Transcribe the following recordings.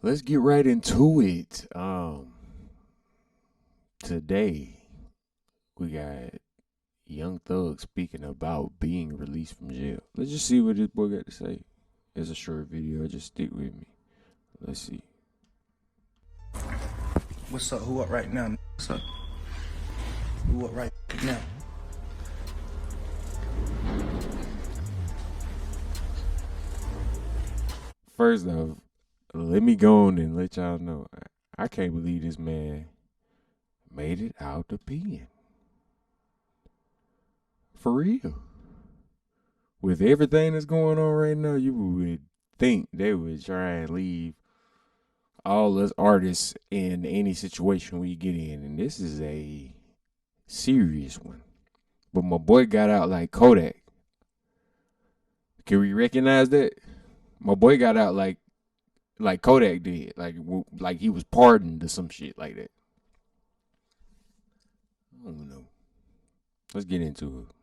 Let's get right into it. Today we got Young Thug speaking about being released from jail. Let's just see what this boy got to say. It's a short video. Just stick with me. Let's see. What's up? Who up right now? What's up? Who up right now? First off, let me go on and let y'all know. I can't believe this man made it out the pen. For real. With everything that's going on right now, you would think they would try and leave all us artists in any situation we get in. And this is a serious one. But my boy got out like Kodak. Can we recognize that? My boy got out like Kodak did. Like he was pardoned or some shit like that. I don't know. Let's get into it.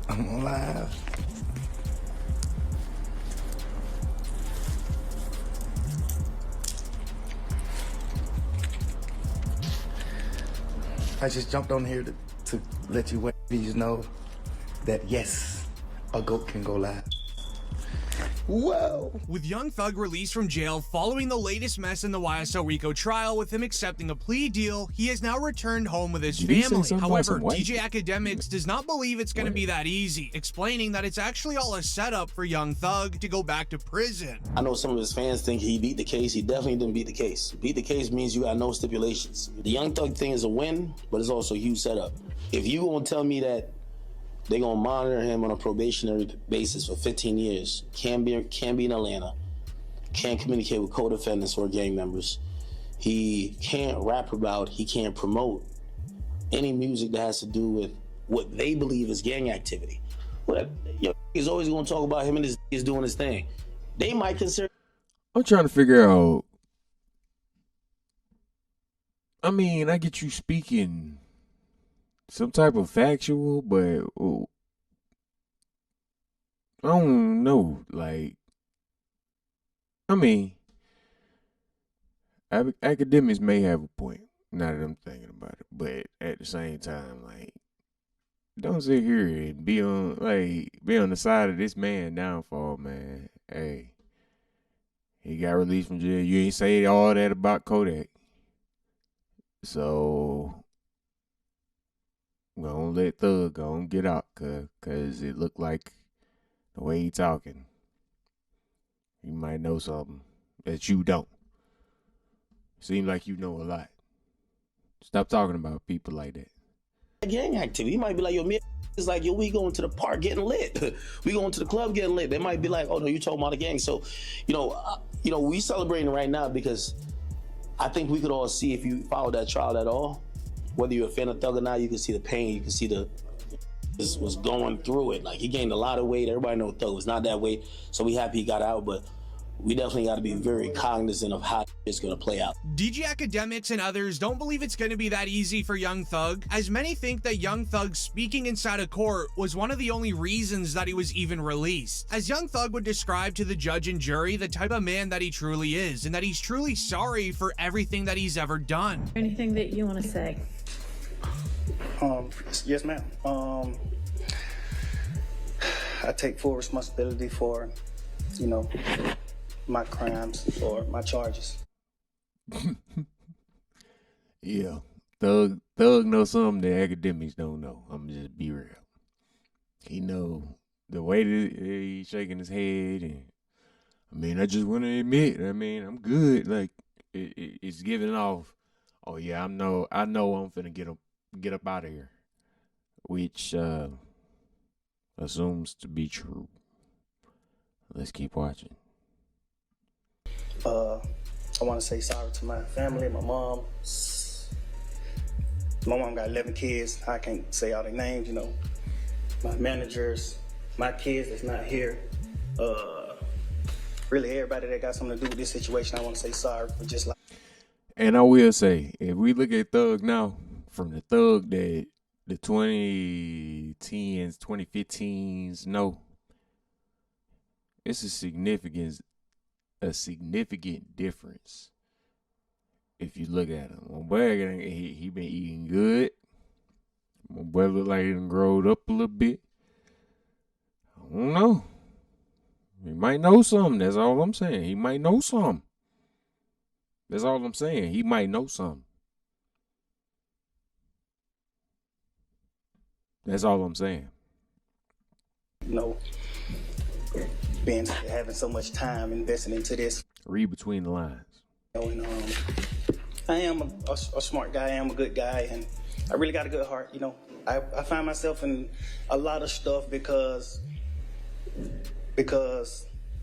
I'm live. I just jumped on here to let you ladies know that yes, a goat can go live. Whoa! With Young Thug released from jail following the latest mess in the YSL Rico trial with him accepting a plea deal, he has now returned home with his family. However, DJ Academics does not believe it's going to be that easy, explaining that it's actually all a setup for Young Thug to go back to prison. I know some of his fans think he beat the case. He definitely didn't beat the case. Beat the case means you got no stipulations. The Young Thug thing is a win, but it's also a huge setup. If you gonna tell me that they're gonna monitor him on a probationary basis for 15 years, can't be in Atlanta, can't communicate with co-defendants or gang members, he can't rap about, he can't promote any music that has to do with what they believe is gang activity. Well, he's always gonna talk about him and his doing his thing. They might consider. I'm trying to figure out. I mean, I get you speaking some type of factual, but I don't know. Like, I mean, academics may have a point. Now that I'm thinking about it, but at the same time, like, don't sit here and be on the side of this man downfall, man. Hey, he got released from jail. You ain't say all that about Kodak, so gonna let Thug go and get out, cause it looked like the way he talking, you might know something that you don't. Seem like you know a lot. Stop talking about people like that. Gang activity. You might be like, yo, me is like, yo, we going to the park getting lit. We going to the club getting lit. They might be like, oh no, you talking about the gang. So, we celebrating right now because I think we could all see, if you followed that trial at all, whether you're a fan of Thug or not, you can see the pain, you can see was going through it. Like, he gained a lot of weight. Everybody knows Thug was not that weight, so we happy he got out, but we definitely got to be very cognizant of how it's going to play out. DJ Academics and others don't believe it's going to be that easy for Young Thug, as many think that Young Thug speaking inside a court was one of the only reasons that he was even released. As Young Thug would describe to the judge and jury the type of man that he truly is, and that he's truly sorry for everything that he's ever done. Anything that you want to say? Yes, ma'am. I take full responsibility for, my crimes or my charges. Yeah, Thug knows something that academics don't know. I'm just be real. He know the way that he's shaking his head, and I mean, I just want to admit, I mean, I'm good. Like, it's giving off. Oh yeah, I know I'm finna get up out of here, which assumes to be true. Let's keep watching. I want to say sorry to my family, my mom. My mom got 11 kids. I can't say all their names, My managers, my kids that's not here. Really, everybody that got something to do with this situation, I want to say sorry for just like. And I will say, if we look at Thug now, from the Thug that the 2010s, 2015s know, it's a significant difference. If you look at him, my boy, he been eating good. My boy look like he done growed up a little bit. I don't know. He might know something. That's all I'm saying. He might know something. That's all I'm saying. He might know something. That's all I'm saying. You know, having so much time investing into this. Read between the lines. You know, and I am a smart guy. I am a good guy, and I really got a good heart. You know, I find myself in a lot of stuff because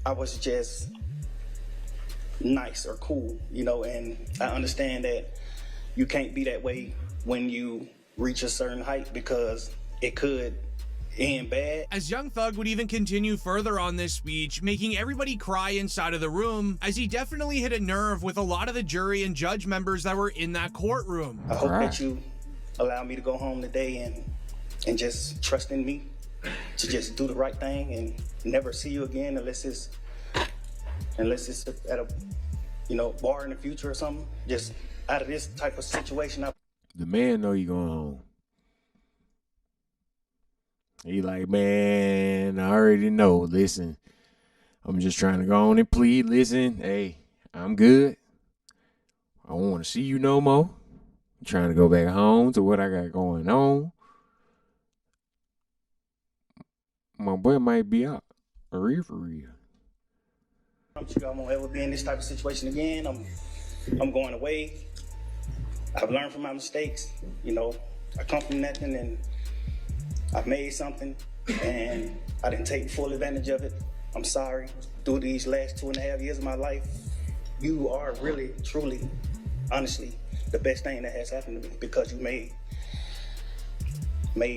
I was just nice or cool, you know, and I understand that you can't be that way when you reach a certain height because it could end bad. As Young Thug would even continue further on this speech, making everybody cry inside of the room, as he definitely hit a nerve with a lot of the jury and judge members that were in that courtroom. I hope that you allow me to go home today and just trust in me to just do the right thing and never see you again unless it's at a, you know, bar in the future or something. Just out of this type of situation. The man know he going home. He like, man, I already know. Listen, I'm just trying to go on and plead. Listen, hey, I'm good. I don't want to see you no more. I'm trying to go back home to what I got going on. My boy might be out. For real. I'm sure I won't ever be in this type of situation again. I'm going away. I've learned from my mistakes. You know, I come from nothing and I've made something and I didn't take full advantage of it. I'm sorry. Through these last 2.5 years of my life, you are really, truly, honestly, the best thing that has happened to me because you made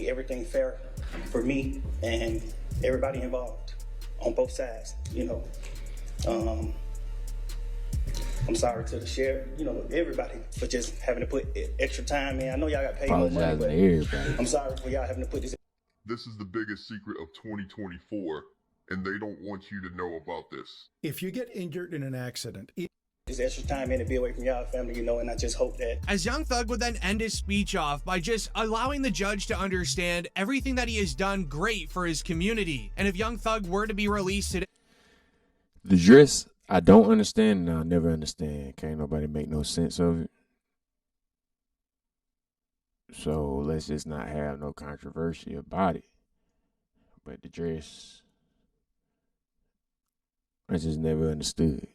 everything fair for me and everybody involved on both sides, you know. I'm sorry to the sheriff, you know, everybody for just having to put extra time in. I know y'all got paid more money, but I'm sorry for y'all having to put this. This is the biggest secret of 2024, and they don't want you to know about this. If you get injured in an accident, There's extra time in to be away from y'all family, you know, and I just hope that. As Young Thug would then end his speech off by just allowing the judge to understand everything that he has done great for his community. And if Young Thug were to be released today, the dress, I don't understand and I'll never understand. Can't nobody make no sense of it. So let's just not have no controversy about it. But the dress, I just never understood.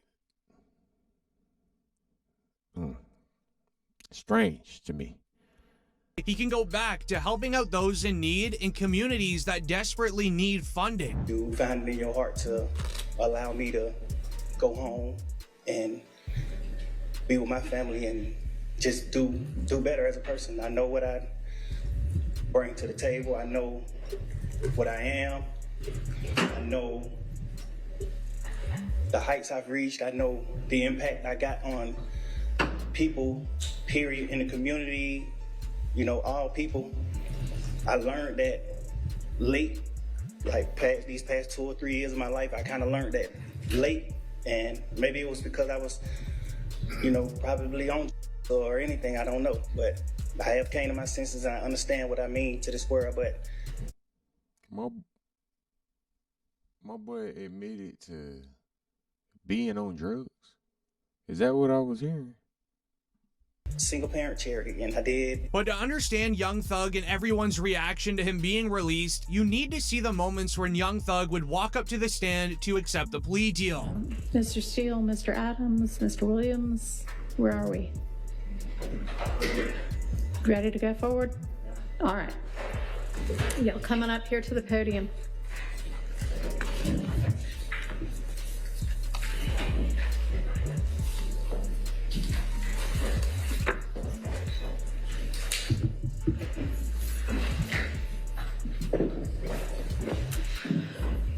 Strange to me. he can go back to helping out those in need in communities that desperately need funding. You find it in your heart to allow me to go home and be with my family and just do better as a person. I know what I bring to the table. I know what I am. I know the heights I've reached. I know the impact I got on people, period, in the community, you know, all people. I learned that late, like these past 2 or 3 years of my life, I kind of learned that late, and maybe it was because I was, you know, probably on or anything, I don't know, but I have came to my senses and I understand what I mean to this world. But my boy admitted to being on drugs. Is that what I was hearing? Single parent charity, and I did. But to understand Young Thug and everyone's reaction to him being released, you need to see the moments when Young Thug would walk up to the stand to accept the plea deal. Mr. Steele, Mr. Adams, Mr. Williams, where are we? Ready to go forward? All right. Y'all coming up here to the podium.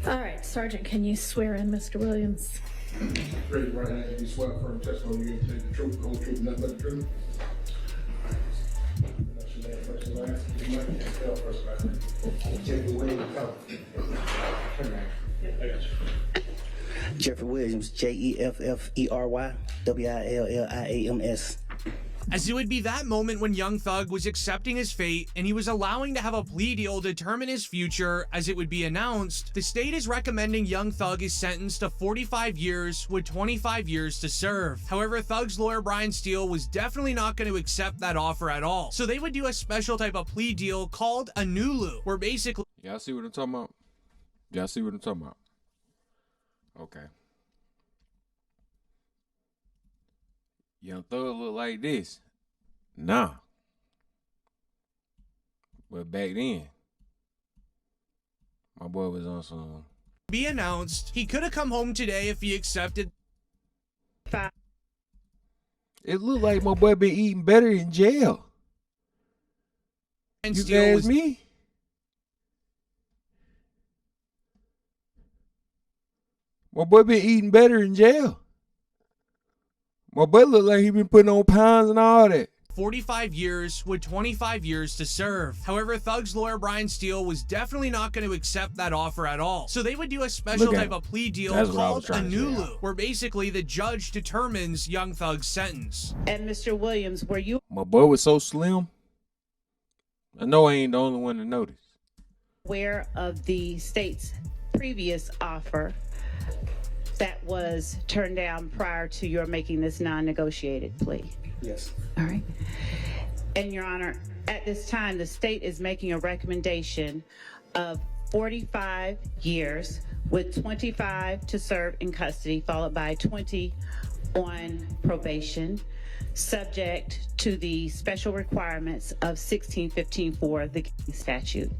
All right, Sergeant, can you swear in Mr. Williams? Raise your right hand and you swear firm testimony you give the truth, the whole truth, nothing but the truth. That's your name, first and last. You might can't spell first and last. Jeffrey Williams. I got you. Jeffrey Williams, Jeffery Williams. As it would be that moment when Young Thug was accepting his fate and he was allowing to have a plea deal determine his future. As it would be announced, the state is recommending Young Thug is sentenced to 45 years with 25 years to serve. However, Thug's lawyer Brian Steele was definitely not going to accept that offer at all. So they would do a special type of plea deal called a NULU, where basically... Y'all see what I'm talking about? Y'all see what I'm talking about? Okay. Young Thug look like this. Nah. But back then, my boy was on some... Be announced, he could have come home today if he accepted. It looked like my boy been eating better in jail. And You Steele ask was me? My boy been eating better in jail. My boy look like he been putting on pounds and all that. 45 years with 25 years to serve. However, Thug's lawyer Brian Steele was definitely not going to accept that offer at all. So they would do a special type of plea deal called a NULU, where basically the judge determines Young Thug's sentence. And Mr. Williams, were you My boy was so slim. I know I ain't the only one to notice. aware of the state's previous offer that was turned down prior to your making this non-negotiated plea? Yes. All right. And Your Honor, at this time, the state is making a recommendation of 45 years with 25 to serve in custody, followed by 20 on probation, subject to the special requirements of 1615 the statute.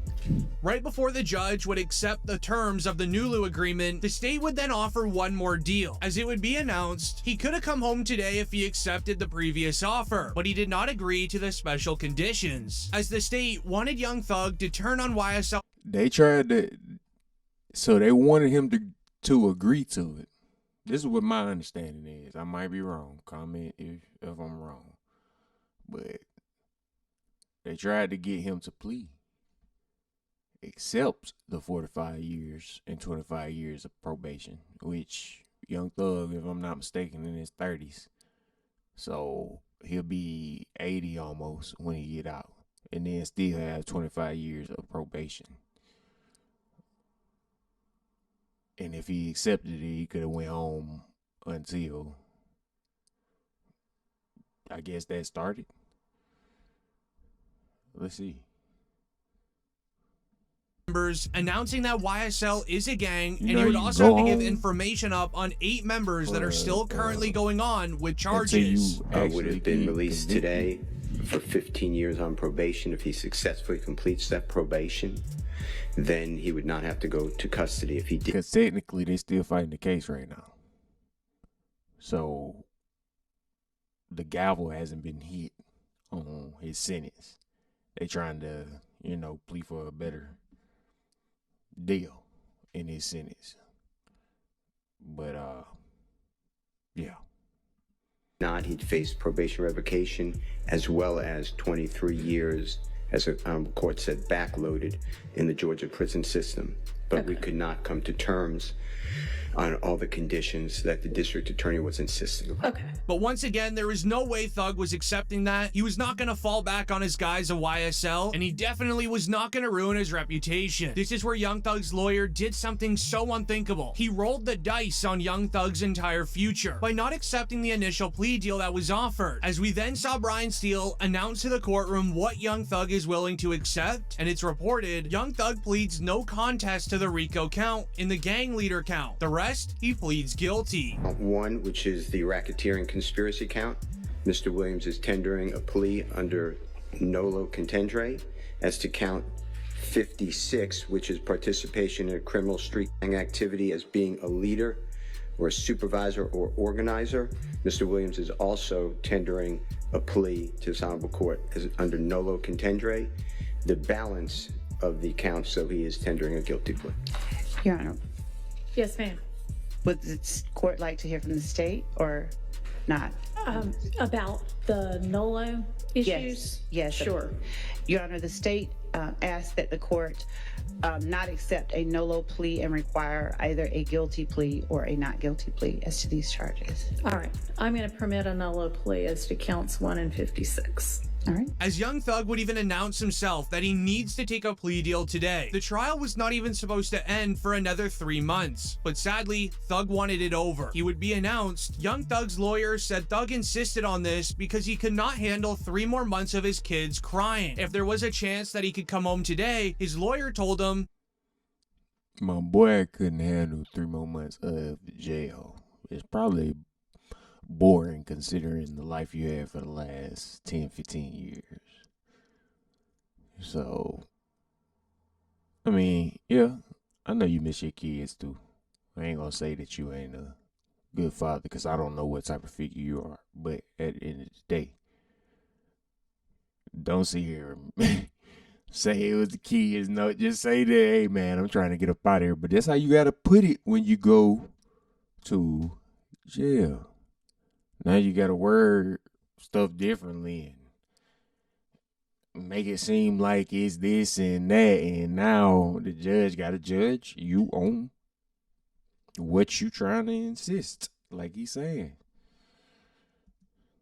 Right before the judge would accept the terms of the NULU agreement, the state would then offer one more deal. As it would be announced, he could have come home today if he accepted the previous offer, but he did not agree to the special conditions, as the state wanted Young Thug to turn on YSL. They tried to, so they wanted him to agree to it. This is what my understanding is. I might be wrong. Comment if I'm wrong. But they tried to get him to plead, accept the 45 years and 25 years of probation, which Young Thug, if I'm not mistaken, in his 30s. So he'll be 80 almost when he get out, and then still have 25 years of probation. And if he accepted it, he could have went home until, I guess, that started. Let's see. Members announcing that YSL is a gang, You and know, he would you also go have to give home information up on 8 members that are still currently going on with charges. Would have been released today for 15 years on probation. If he successfully completes that probation, then he would not have to go to custody. If he did, because technically they're still fighting the case right now. So the gavel hasn't been hit on his sentence. They trying to, plea for a better deal in his sentence. But yeah. not, he'd face probation revocation as well as 23 years, as a court said, backloaded in the Georgia prison system. But we could not come to terms on all the conditions that the district attorney was insisting on. Okay. But once again, there is no way Thug was accepting that. He was not going to fall back on his guys of YSL, and he definitely was not going to ruin his reputation. This is where Young Thug's lawyer did something so unthinkable. He rolled the dice on Young Thug's entire future by not accepting the initial plea deal that was offered, as we then saw Brian Steele announce to the courtroom what Young Thug is willing to accept, and it's reported Young Thug pleads no contest to the RICO count in the gang leader count. The rest, he pleads guilty. One, which is the racketeering conspiracy count. Mr. Williams is tendering a plea under nolo contendere. As to count 56, which is participation in a criminal street gang activity as being a leader or a supervisor or organizer, Mr. Williams is also tendering a plea to this honorable court as under nolo contendere. The balance of the counts, so he is tendering a guilty plea. Your Honor. Yes, ma'am. Would the court like to hear from the state or not? About the NOLO issues? Yes. Sure. Your Honor, the state asked that the court not accept a NOLO plea and require either a guilty plea or a not guilty plea as to these charges. All right. I'm going to permit a NOLO plea as to counts 1 and 56. All right. As Young Thug would even announce himself that he needs to take a plea deal today. The trial was not even supposed to end for another 3 months, but sadly, Thug wanted it over. He would be announced. Young Thug's lawyer said Thug insisted on this because he could not handle 3 more months of his kids crying. If there was a chance that he could come home today, his lawyer told him, my boy couldn't handle 3 more months of jail. It's probably boring considering the life you had for the last 10, 15 years. So, I mean, yeah, I know you miss your kids too. I ain't gonna say that you ain't a good father because I don't know what type of figure you are. But at the end of the day, don't sit here and say it was the kids. No, just say that, hey man, I'm trying to get up out of here. But that's how you gotta put it when you go to jail. Now you gotta word stuff differently and make it seem like it's this and that. And now the judge gotta judge you on what you trying to insist, like he's saying.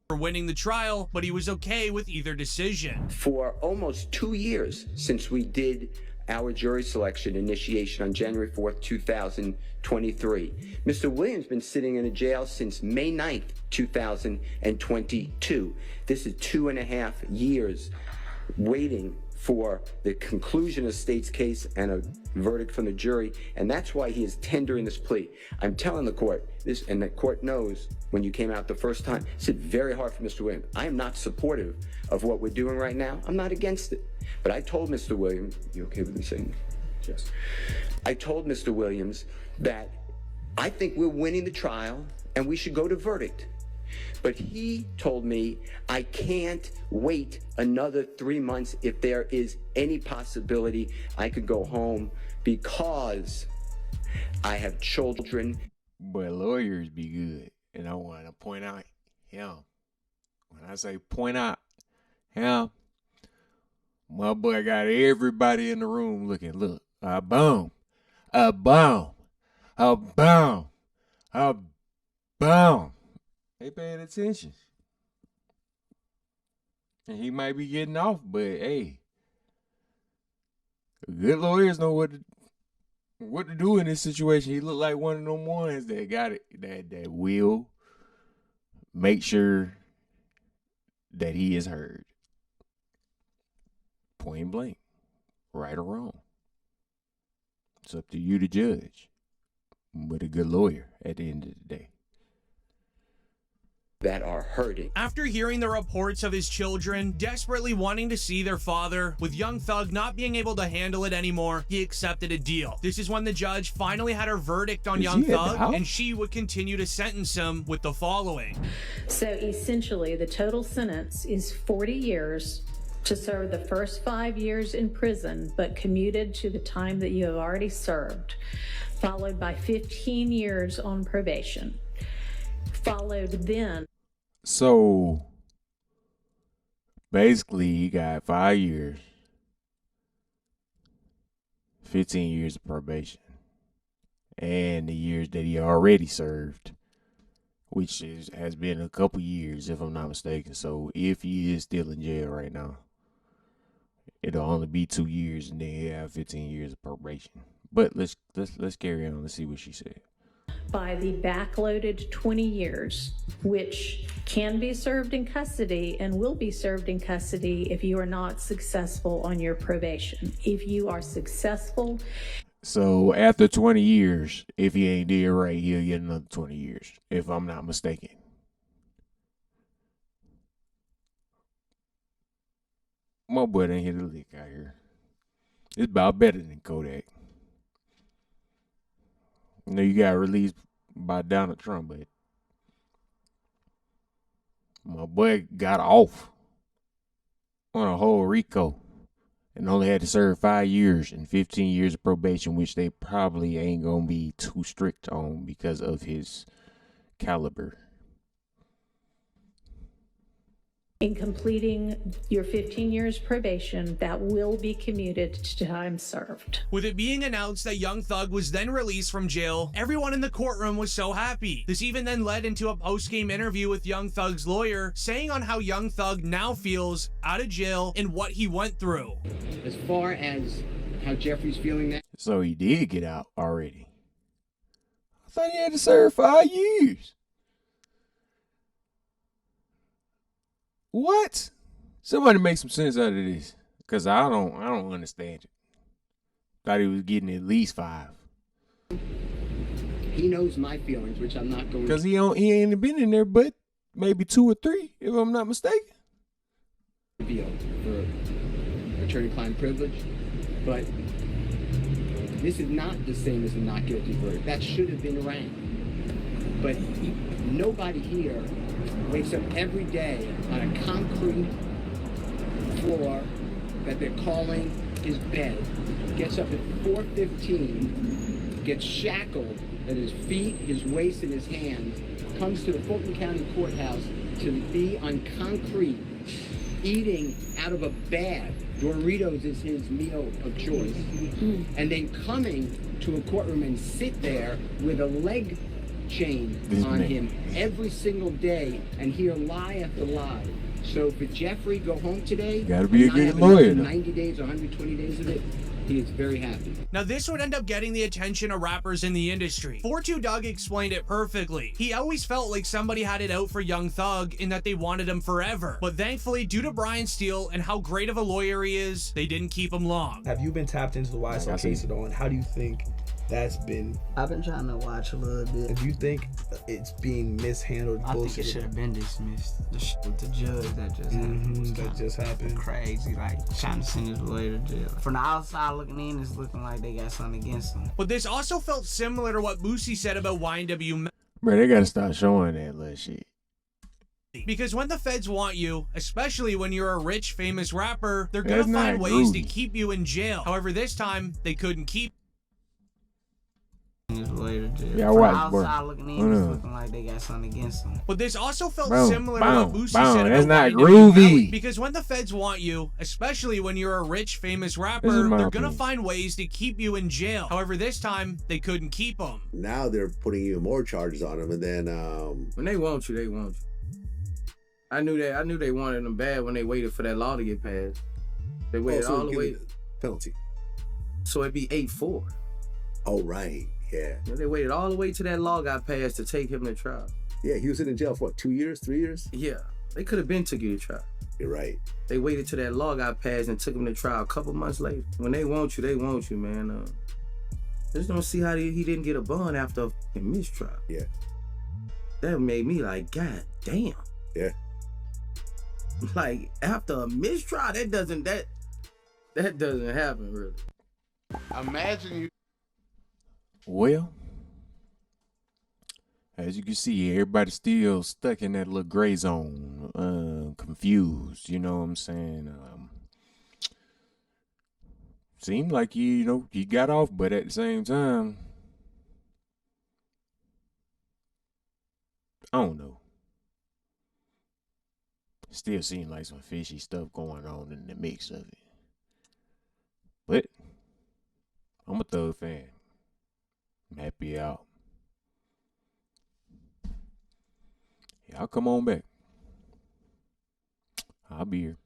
For winning the trial, but he was okay with either decision. For almost 2 years since we did our jury selection initiation on January 4th, 2023. Mr. Williams been sitting in a jail since May 9th, 2022. This is 2.5 years waiting for the conclusion of the state's case and a verdict from the jury, and that's why he is tendering this plea. I'm telling the court this, and the court knows when you came out the first time, it's very hard for Mr. Williams. I am not supportive of what we're doing right now. I'm not against it. But I told Mr. Williams, you okay with me saying yes? I told Mr. Williams that I think we're winning the trial and we should go to verdict. But he told me I can't wait another 3 months if there is any possibility I could go home because I have children. But lawyers be good. And I want to point out him. When I say point out him, my boy got everybody in the room looking. Look, a boom, a boom, a boom, a boom. They paying attention. And he might be getting off, but hey, good lawyers know what to do in this situation. He looked like one of them ones that got it, that will make sure that he is heard. Point blank, right or wrong. It's up to you to judge, but a good lawyer at the end of the day. That are hurting. After hearing the reports of his children desperately wanting to see their father, with Young Thug not being able to handle it anymore, he accepted a deal. This is when the judge finally had her verdict on Young Thug, and she would continue to sentence him with the following. So essentially, the total sentence is 40 years to serve the first 5 years in prison, but commuted to the time that you have already served, followed by 15 years on probation. Followed then. So basically, he got 5 years, 15 years of probation, and the years that he already served, which has been a couple years, if I'm not mistaken. So if he is still in jail right now, it'll only be 2 years, and then he'll have 15 years of probation. But let's carry on. Let's see what she said. By the backloaded 20 years, which can be served in custody and will be served in custody if you are not successful on your probation. If you are successful. So after 20 years, if he ain't did right, he'll get another 20 years, if I'm not mistaken. My boy didn't hit a lick out here. It's about better than Kodak. You know, you got released by Donald Trump, but my boy got off on a whole RICO and only had to serve 5 years and 15 years of probation, which they probably ain't gonna be too strict on because of his caliber. In completing your 15 years probation, that will be commuted to time served. With it being announced that Young Thug was then released from jail, everyone in the courtroom was so happy. This even then led into a post-game interview with Young Thug's lawyer, saying on how Young Thug now feels out of jail and what he went through. As far as how Jeffrey's feeling now. So he did get out already. I thought he had to serve 5 years. What? Somebody make some sense out of this, cause I don't understand it. Thought he was getting at least 5. He knows my feelings, which I'm not going. Cause he ain't been in there, but maybe 2 or 3, if I'm not mistaken. Appeal for attorney-client privilege, but this is not the same as a not guilty verdict. That should have been ran, but nobody here wakes up every day on a concrete floor that they're calling his bed, gets up at 4:15, gets shackled at his feet, his waist, and his hands, comes to the Fulton County Courthouse to be on concrete, eating out of a bag. Doritos is his meal of choice. And then coming to a courtroom and sit there with a leg chain on him every single day and hear lie after lie. So for Jeffrey go home today, gotta be a good lawyer. 90 days or 120 days of it, he is very happy. Now this would end up getting the attention of rappers in the industry. 42 Dugg explained it perfectly. He always felt like somebody had it out for Young Thug in that they wanted him forever. But thankfully, due to Brian Steele and how great of a lawyer he is, they didn't keep him long. Have you been tapped into the YSL case at all? And how do you think that's been? I've been trying to watch a little bit. And do you think it's being mishandled? I think it should have been dismissed. The shit with the judge that just happened. That just happened. Crazy, like trying to send his lawyer to jail. From the outside looking in, it's looking like they got something against him. But this also felt similar to what Boosie said about YNW. Bro, they gotta start showing that little shit. Because when the feds want you, especially when you're a rich, famous rapper, they're gonna That's find not ways to groovy. keep you in jail. However, this time, they couldn't keep His lawyer to jail. Yeah, I From the watched, bro. outside looking in, it's looking like they got something against him. But this also felt Bro, similar bow, to what Boosie bow, said that's about not YNW groovy. Melly. Because when the feds want you, especially when you're a rich, famous rapper, This is my they're gonna opinion. find ways to keep you in jail. However, this time, they couldn't keep him. Now they're putting even more charges on him, and then when they want you, they want you. I knew they wanted him bad when they waited for that law to get passed. They waited all the way. Penalty. So it'd be 8-4. Oh right, yeah. You know, they waited all the way till that law got passed to take him to trial. Yeah, he was in jail for what, 2 years, 3 years? Yeah, they could have been took you to trial. You're right. They waited till that law got passed and took him to trial a couple months later. When they want you, man. Just don't see how he didn't get a bond after a fucking mistrial. Yeah. That made me like, God damn. Yeah. Like after a mistrial, that doesn't happen really. Imagine you. Well, as you can see, everybody's still stuck in that little gray zone, confused. You know what I'm saying? Seemed like he got off, but at the same time, I don't know. Still seemed like some fishy stuff going on in the mix of it. But I'm a Thug fan. I'm happy out. Y'all come on back. I'll be here.